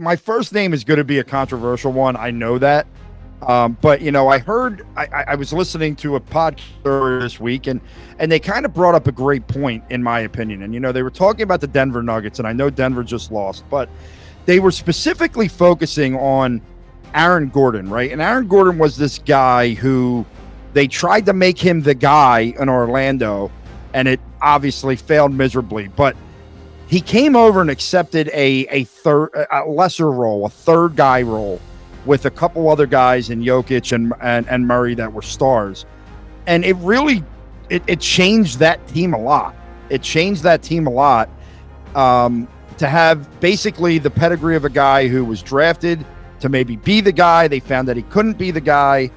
my first name is going to be a controversial one. I know that. But, you know, I was listening to a podcast earlier this week, and they kind of brought up a great point, in my opinion. And, you know, they were talking about the Denver Nuggets, and I know Denver just lost, but they were specifically focusing on Aaron Gordon, right? And Aaron Gordon was this guy who they tried to make him the guy in Orlando, and it obviously failed miserably. But he came over and accepted a lesser role, a third guy role, with a couple other guys in Jokic and Murray that were stars. And it really, it changed that team a lot. It changed that team a lot to have basically the pedigree of a guy who was drafted to maybe be the guy. They found that he couldn't be the guy,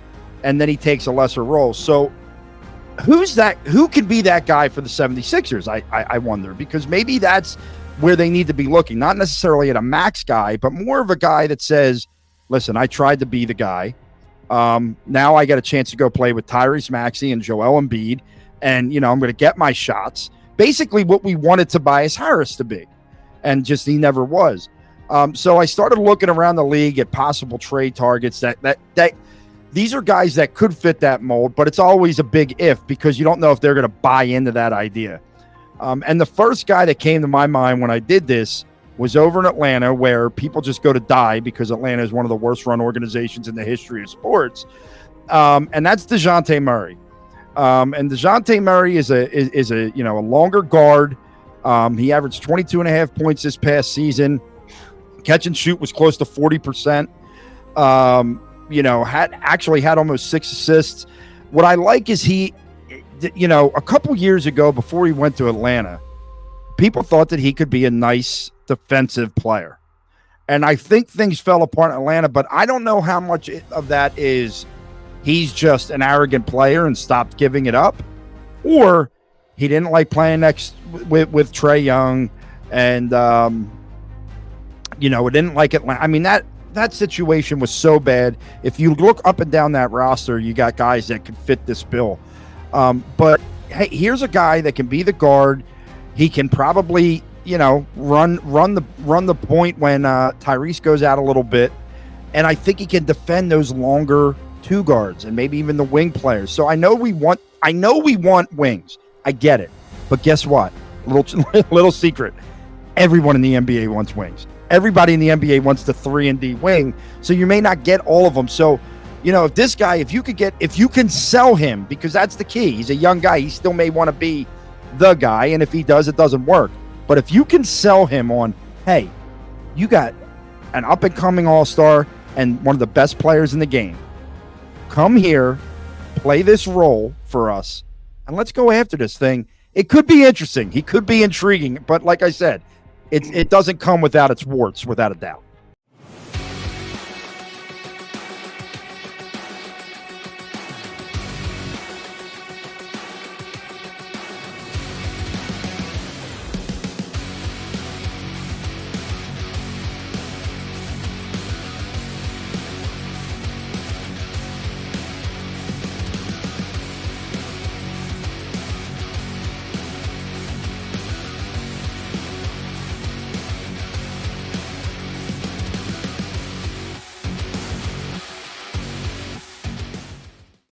and then he takes a lesser role. So who's that? Who could be that guy for the 76ers? I wonder, because maybe that's where they need to be looking, not necessarily at a max guy, but more of a guy that says, listen, I tried to be the guy. Now I got a chance to go play with Tyrese Maxey and Joel Embiid, and, you know, I'm going to get my shots. Basically what we wanted Tobias Harris to be, and just he never was. So I started looking around the league at possible trade targets that these are guys that could fit that mold, but it's always a big if, because you don't know if they're going to buy into that idea. And the first guy that came to my mind when I did this was over in Atlanta, where people just go to die because Atlanta is one of the worst run organizations in the history of sports. And that's Dejounte Murray. And Dejounte Murray is a you know, a longer guard. He averaged 22.5 points this past season. Catch and shoot was close to 40%. You know, had almost 6 assists. What I like is he, you know, a couple years ago before he went to Atlanta, people thought that he could be a nice defensive player. And I think things fell apart in Atlanta, but I don't know how much of that is he's just an arrogant player and stopped giving it up, or he didn't like playing next with Trae Young, and you know, didn't like Atlanta. I mean, that situation was so bad. If you look up and down that roster, you got guys that could fit this bill. But hey, here's a guy that can be the guard. He can probably, you know, run the point when Tyrese goes out a little bit, and I think he can defend those longer two guards and maybe even the wing players. So I know we want wings. I get it, but guess what? Little secret: everyone in the NBA wants wings. Everybody in the NBA wants the 3-and-D wing. So you may not get all of them. So, you know, if this guy, if you can sell him, because that's the key. He's a young guy. He still may want to be the guy, and if he does, it doesn't work. But if you can sell him on, hey, you got an up-and-coming all-star and one of the best players in the game. Come here, play this role for us, and let's go after this thing. It could be interesting. He could be intriguing, but like I said, it doesn't come without its warts, without a doubt.